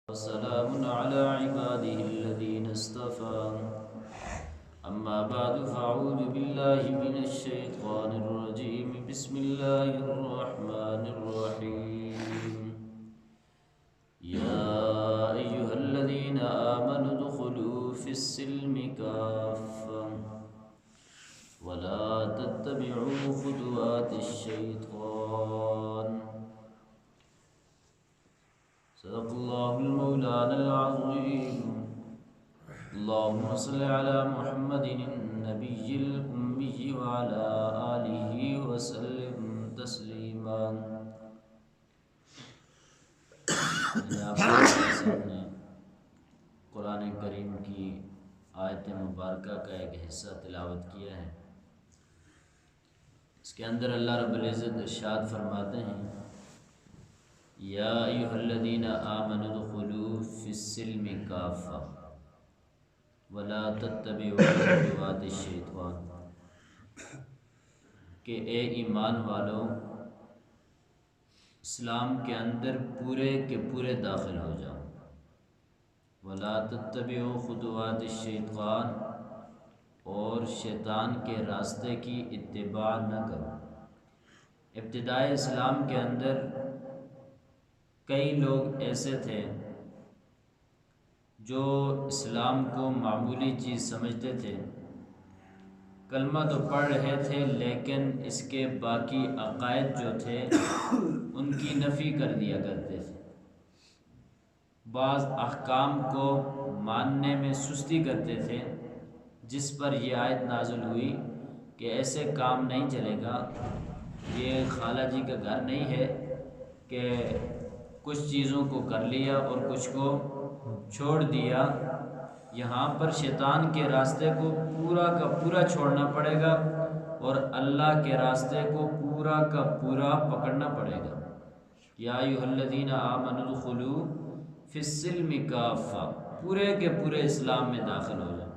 وسلام على عباده الذين اصطفى أما بعد فأعوذ بالله من الشيطان الرجيم بسم الله الرحمن الرحيم يا أيها الذين آمنوا ادخلوا في السلم كافة ولا تتبعوا خطوات الشيطان صدق الله المولانا العظيم اللهم صل على محمد النبي الأمي وعلى آله وسلم تسليما. آپ کے سامنے قرآن کریم کی آیت مبارکہ کا ایک حصہ تلاوت کیا ہے. اس کے اندر اللہ رب العزت ارشاد فرماتے ہیں یا ایھا الذین آمنوا ادخلوا فی السلم کافہ ولا تتبعوا خطوات الشیطان، کہ اے ایمان والو اسلام کے اندر پورے کے پورے داخل ہو جاؤ. ولا تتبعوا خطوات الشیطان، اور شیطان کے راستے کی اتباع نہ کرو. ابتدائے اسلام کے اندر کئی لوگ ایسے تھے جو اسلام کو معمولی چیز سمجھتے تھے، کلمہ تو پڑھ رہے تھے لیکن اس کے باقی عقائد جو تھے ان کی نفی کر دیا کرتے تھے. بعض احکام کو ماننے میں سستی کرتے تھے، جس پر یہ آیت نازل ہوئی کہ ایسے کام نہیں چلے گا. یہ خالہ جی کا گھر نہیں ہے کہ کچھ چیزوں کو کر لیا اور کچھ کو چھوڑ دیا. یہاں پر شیطان کے راستے کو پورا کا پورا چھوڑنا پڑے گا اور اللہ کے راستے کو پورا کا پورا پکڑنا پڑے گا. یا ایھا الذین آمنوا ادخلوا فی السلم کافہ، پورے کے پورے اسلام میں داخل ہو جائیں.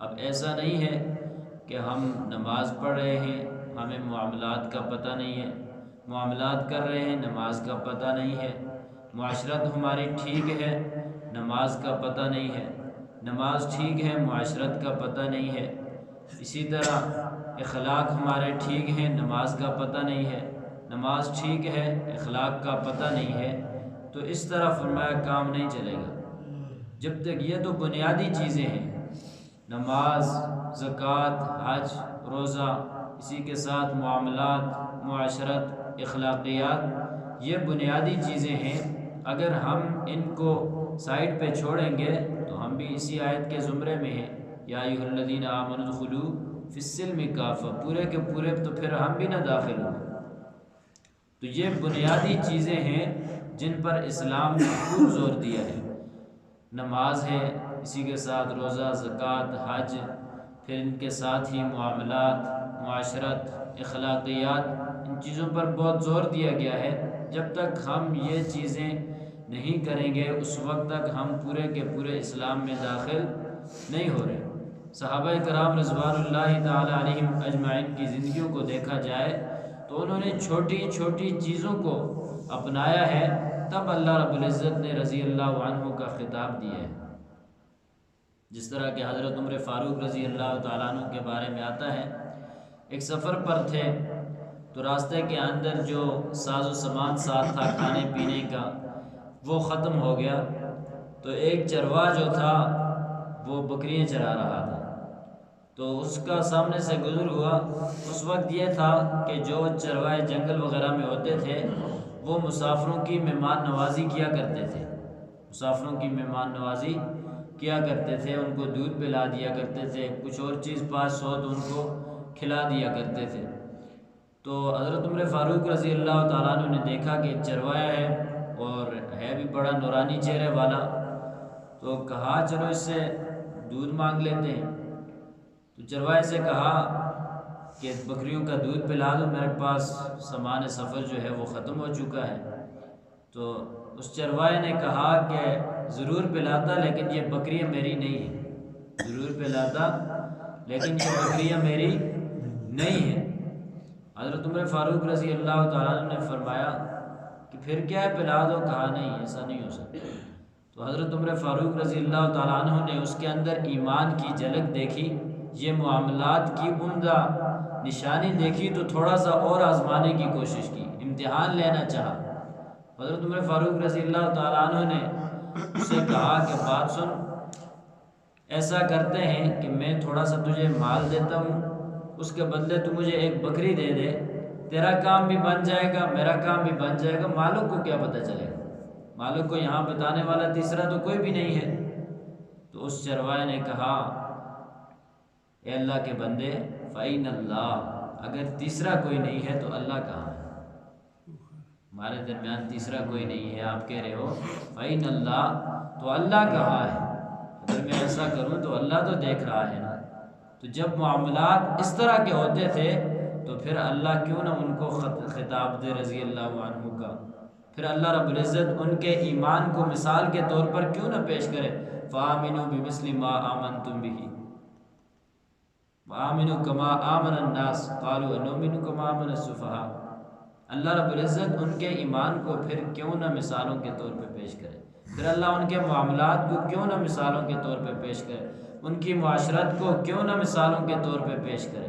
اب ایسا نہیں ہے کہ ہم نماز پڑھ رہے ہیں ہمیں معاملات کا پتہ نہیں ہے، معاملات کر رہے ہیں نماز کا پتہ نہیں ہے، معاشرت ہماری ٹھیک ہے نماز کا پتہ نہیں ہے، نماز ٹھیک ہے معاشرت کا پتہ نہیں ہے. اسی طرح اخلاق ہمارے ٹھیک ہیں نماز کا پتہ نہیں ہے، نماز ٹھیک ہے اخلاق کا پتہ نہیں ہے. تو اس طرح فرمایا کام نہیں چلے گا جب تک یہ تو بنیادی چیزیں ہیں، نماز، زکوٰۃ، حج، روزہ، اسی کے ساتھ معاملات، معاشرت، اخلاقیات، یہ بنیادی چیزیں ہیں. اگر ہم ان کو سائڈ پہ چھوڑیں گے تو ہم بھی اسی آیت کے زمرے میں ہیں. یا ایھا الذین آمنوا ادخلوا فی السلم کافہ، پورے کے پورے تو پھر ہم بھی نہ داخل ہوں. تو یہ بنیادی چیزیں ہیں جن پر اسلام نے خوب زور دیا ہے. نماز ہے، اسی کے ساتھ روزہ، زکوٰۃ، حج، پھر ان کے ساتھ ہی معاملات، معاشرت، اخلاقیات، ان چیزوں پر بہت زور دیا گیا ہے. جب تک ہم یہ چیزیں نہیں کریں گے اس وقت تک ہم پورے کے پورے اسلام میں داخل نہیں ہو رہے. صحابہ کرام رضوان اللہ تعالی علیہم اجمعین کی زندگیوں کو دیکھا جائے تو انہوں نے چھوٹی چھوٹی چیزوں کو اپنایا ہے، تب اللہ رب العزت نے رضی اللہ عنہ کا خطاب دیا ہے. جس طرح کہ حضرت عمر فاروق رضی اللہ تعالیٰ عنہ کے بارے میں آتا ہے، ایک سفر پر تھے تو راستے کے اندر جو ساز و سامان ساتھ تھا کھانے پینے کا وہ ختم ہو گیا. تو ایک چرواہ جو تھا وہ بکریاں چرا رہا تھا، تو اس کا سامنے سے گزر ہوا. اس وقت یہ تھا کہ جو چروائے جنگل وغیرہ میں ہوتے تھے وہ مسافروں کی مہمان نوازی کیا کرتے تھے، مسافروں کی مہمان نوازی کیا کرتے تھے، ان کو دودھ پلا دیا کرتے تھے، کچھ اور چیز پاس ہو تو ان کو کھلا دیا کرتے تھے. تو حضرت عمر فاروق رضی اللہ تعالیٰ عنہ نے دیکھا کہ چروایا ہے اور ہے بھی بڑا نورانی چہرے والا، تو کہا چلو اس سے دودھ مانگ لیتے ہیں. تو چروائے سے کہا کہ بکریوں کا دودھ پلا دو، میرے پاس سامان سفر جو ہے وہ ختم ہو چکا ہے. تو اس چروائے نے کہا کہ ضرور پلاتا لیکن یہ بکریاں میری نہیں ہیں، ضرور پلاتا لیکن یہ بکریاں میری نہیں ہیں. حضرت عمر فاروق رضی اللہ تعالیٰ عنہ نے فرمایا کہ پھر کیا ہے پلا دو. کہا نہیں ایسا نہیں ہو سکتا، تو حضرت عمر فاروق رضی اللہ تعالیٰ عنہ نے اس کے اندر ایمان کی جھلک دیکھی، یہ معاملات کی عمدہ نشانی دیکھی، تو تھوڑا سا اور آزمانے کی کوشش کی، امتحان لینا چاہا۔ حضرت عمر فاروق رضی اللہ تعالیٰ عنہ نے اس سے کہا کہ بات سن، ایسا کرتے ہیں کہ میں تھوڑا سا تجھے مال دیتا ہوں، اس کے بدلے تو مجھے ایک بکری دے دے، تیرا کام بھی بن جائے گا، میرا کام بھی بن جائے گا، مالک کو کیا پتہ چلے گا، مالک کو یہاں بتانے والا تیسرا تو کوئی بھی نہیں ہے۔ تو اس چروائے نے کہا، اے اللہ کے بندے، فَإِنَ اللَّهَ، اگر تیسرا کوئی نہیں ہے تو اللہ کہاں ہے؟ ہمارے درمیان تیسرا کوئی نہیں ہے، آپ کہہ رہے ہو فَإِنَ اللَّهَ، تو اللہ کہاں ہے؟ اگر میں ایسا کروں تو اللہ تو دیکھ رہا ہے نا۔ تو جب معاملات اس طرح کے ہوتے تھے تو پھر اللہ کیوں نہ ان کو خطاب دے رضی اللہ عنہ کا، پھر اللہ رب العزت ان کے ایمان کو مثال کے طور پر کیوں نہ پیش کرے، فَآمِنُوا بِمِثْلِ مَا آمَنْتُمْ بِهِ وَآمِنُوا كَمَا آمَنَ النَّاسُ قَالُوا أَنُؤْمِنُ كَمَا آمَنَ السُّفَهَاءُ۔ اللہ رب العزت ان کے ایمان کو پھر کیوں نہ مثالوں کے طور پہ پیش کرے، پھر اللہ ان کے معاملات کو کیوں نہ مثالوں کے طور پہ پیش کرے، ان کی معاشرت کو کیوں نہ مثالوں کے طور پہ پیش کرے۔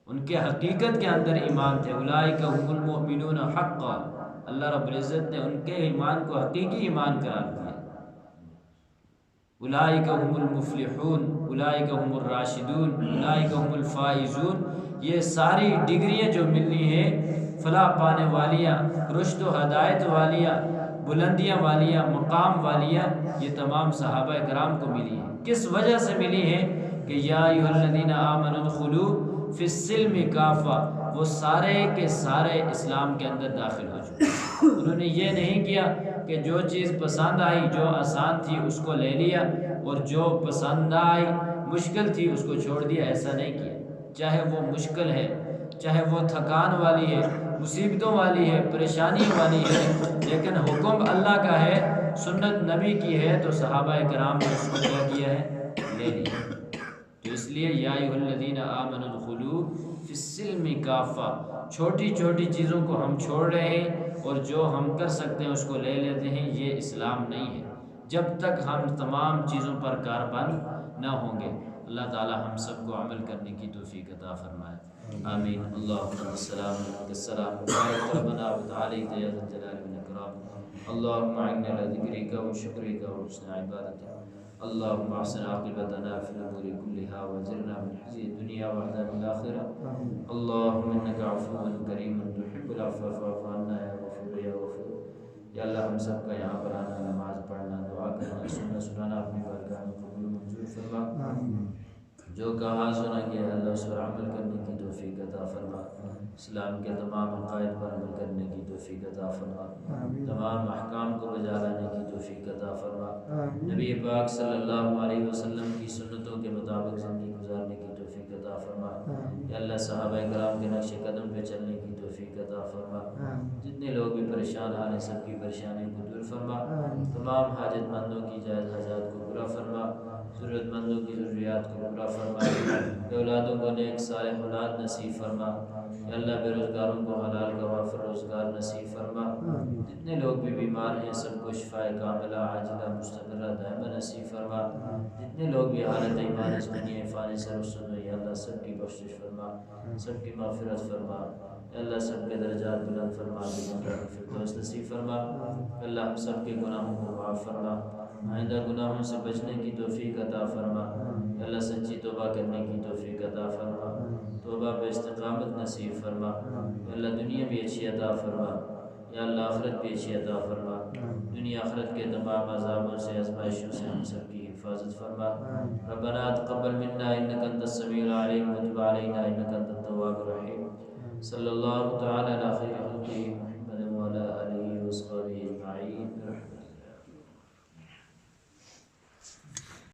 ان کے حقیقت کے اندر ایمان تھے، اولئک هم المؤمنون حقا، اللہ رب العزت نے ان کے ایمان کو حقیقی ایمان قرار دیا۔ اولئک هم المفلحون، اولئک هم الراشدون، اولئک هم الفائزون، یہ ساری ڈگریاں جو ملنی ہیں، فلاح پانے والیاں، رشد و ہدایت والیاں، بلندیاں والیاں، مقام والیاں، یہ تمام صحابہ کرام کو ملی ہیں۔ کس وجہ سے ملی ہیں؟ کہ یا ایھا الذین آمنوا ادخلوا فی السلم کافہ، وہ سارے کے سارے اسلام کے اندر داخل ہو چکے۔ انہوں نے یہ نہیں کیا کہ جو چیز پسند آئی، جو آسان تھی اس کو لے لیا، اور جو پسند نہ آئی، مشکل تھی، اس کو چھوڑ دیا، ایسا نہیں کیا۔ چاہے وہ مشکل ہے، چاہے وہ تھکان والی ہے، مصیبتوں والی ہے، پریشانی والی ہے، لیکن حکم اللہ کا ہے، سنت نبی کی ہے، تو صحابہ کرام نے اس کو کیا کیا ہے، لے لیا۔ تو اس لیے یا ایھا الذین آمنوا ادخلوا فی السلم کافہ، چھوٹی چھوٹی چیزوں کو ہم چھوڑ رہے ہیں اور جو ہم کر سکتے ہیں اس کو لے لیتے ہیں، یہ اسلام نہیں ہے جب تک ہم تمام چیزوں پر کاربند نہ ہوں گے۔ اللہ تعالی ہم سب کو عمل کرنے کی توفیق عطا فرمائے، آمین۔ اللہم السلام السلام بارک ربنا وتعالی یا ذا الجلال والاکرام، اللہم اعنا علی ذکرک و شکرک و حسن عبادتک، اللہم احسن عاقبتنا فی الامور کلها واجرنا من خزی الدنیا وعذاب الآخرہ، اللہم انک عفو کریم تحب العفو فاعف عنا یا غفور یا غفور۔ یا اللہ ہم سب کا یہاں پر آنا، نماز پڑھنا، دعا کرنا، سننا سنانا اپنی بارگاہ میں قبول منظور فرما۔ جو کہا سنا گیا اللہ اس پر عمل کرنے کی توفیق عطا فرما، اسلام کے تمام عقائد پر عمل کرنے کی توفیق عطا فرما، تمام احکام کو بجا لانے کی توفیق عطا فرما، نبی پاک صلی اللہ علیہ وسلم کی سنتوں کے مطابق زندگی گزارنے کی توفیق عطا فرما۔ یا اللہ صحابہ کرام کے نقش قدم پہ چلنے کی توفیق عطا فرما، جتنے لوگ بھی پریشان آنے سب کی پریشانی کو دور فرما، تمام حاجت مندوں کی جائز حاجات کو پورا فرما، ضرورت مندوں کی ضروریات کو پورا فرما، بے اولادوں کو نیک صالح اولاد نصیب فرما، یا اللہ بے روزگاروں کو حلال کا وافر روزگار نصیب فرما، جتنے لوگ بھی بیمار ہیں سب کو شفاء کاملہ عاجلہ مستمرہ دائمہ نصیب فرما، جتنے لوگ بھی حالت ایمان اس دنیا فانی سے رخصت ہوئے یا اللہ سب کی بخشش فرما، سب کی مغفرت فرما، یا اللہ سب کے درجات بلند فرما، جنت الفردوس نصیب فرما، اللہ ہم سب کے گناہوں کو معاف فرما، آئندہ گناہوں سے بچنے کی توفیق عطا فرما، یا اللہ سچی توبہ کرنے کی توفیق عطا فرما، توبہ پہ استقامت نصیب فرما، یا اللہ دنیا بھی اچھی عطا فرما، یا اللہ آخرت بھی اچھی عطا فرما، دنیا آخرت کے تمام عذابوں سے آزمائشوں سے ہم سب کی حفاظت فرما۔ ربنا تقبل منا انک انت السمیع العلیم وتب علینا انک انت التواب الرحیم، صلی اللہ تعالی علی خیر خلقہ محمد وعلی آلہ وصحبہ اجمعین۔